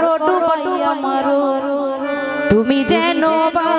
করো ডুবাইয়া মারো তুমি যেন বা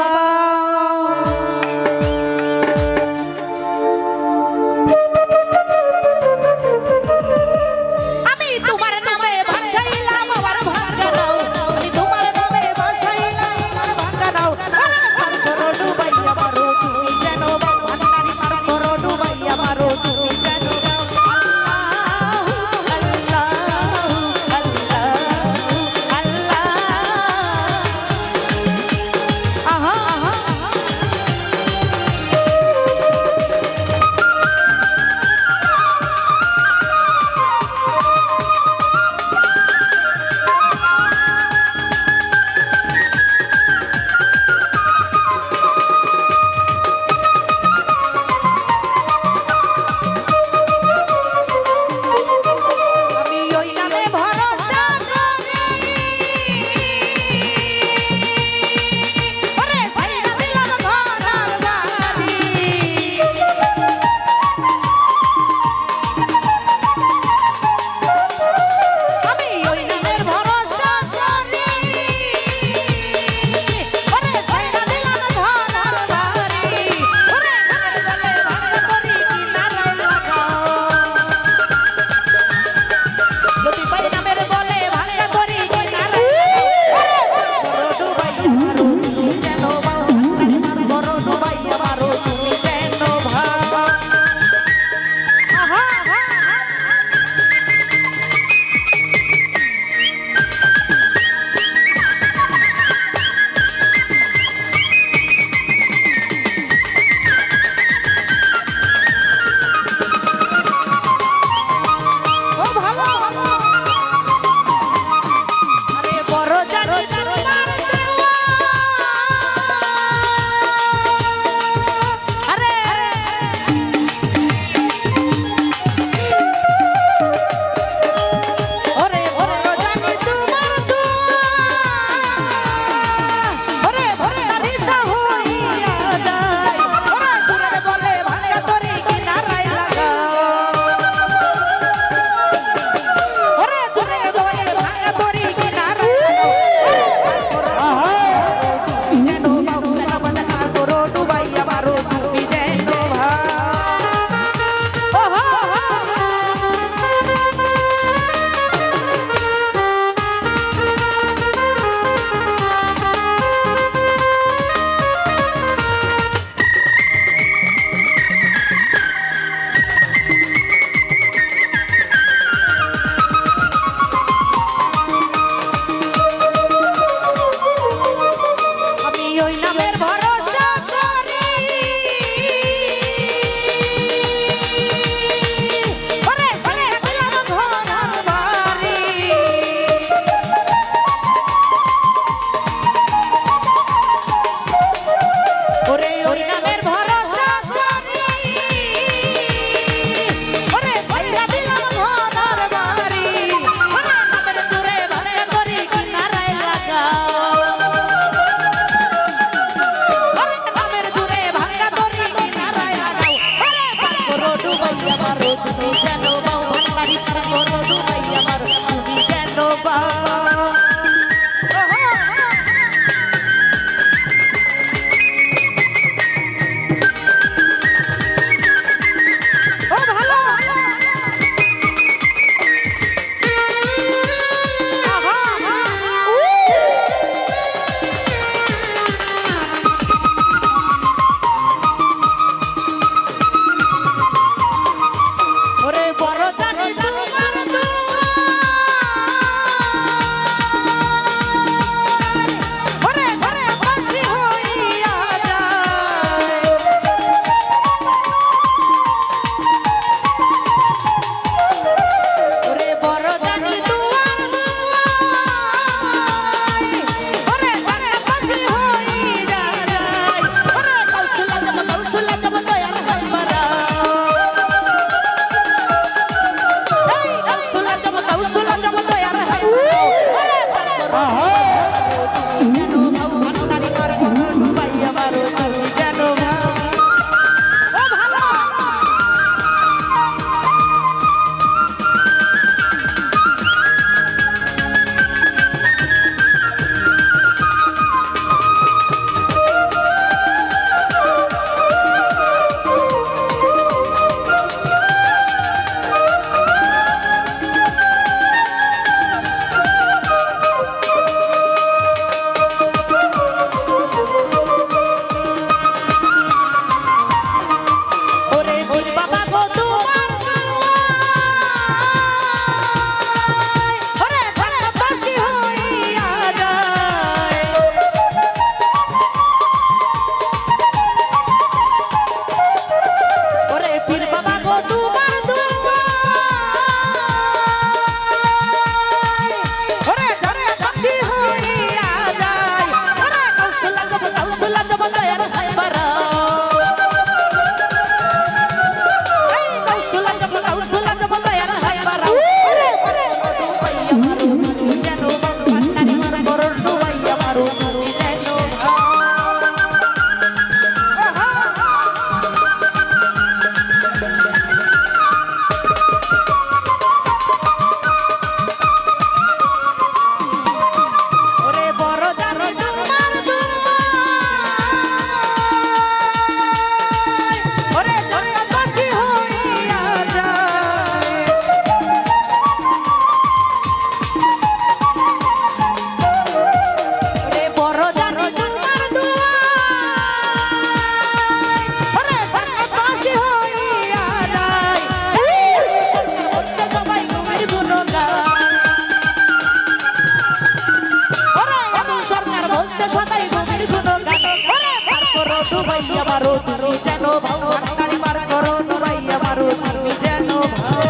আমারও তুমি যেন ভাও ভান্ডারি বার করো দুবাই আমারও তুমি যেন ভাও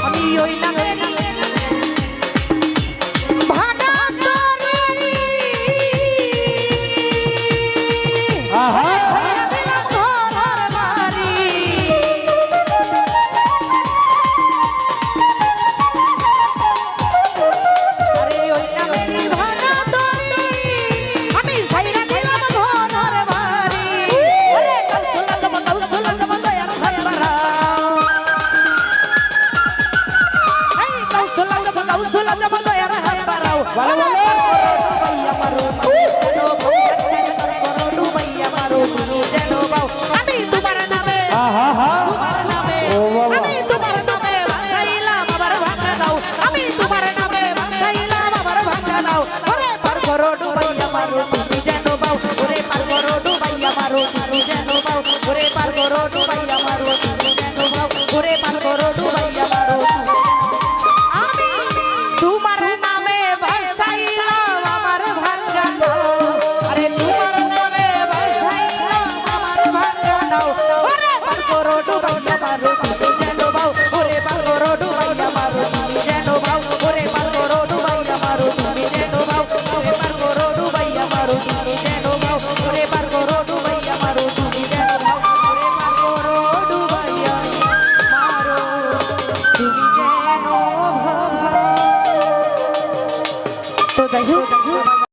আমি ওই নামেরই ভাগা তরি আহা দিলাম ঘর বাড়ি আরে ওই নামেরই ভাগা তরি আমি ছাইরা দিলাম ঘর বাড়ি আরে কাউসুলা জমা দয়ার হাত বাড়াও এই কাউসুলা জমা দয়ার হাত বাড়াও বলো, বলো। দুবাই আমারও তুমি যেন ভাও ভান্ডারি বার করো দুবাই আমারও তুমি যেন ভাও আমি তোমার নামে আহা তোমার নামে ও বাবা। আমি তোমার নামে ভাসাইলাম আবার ভাঙা দাও আমি তোমার নামে ভাসাইলাম আবার ভাঙা দাও ওরে পার করো ডুবাই আমারও তুমি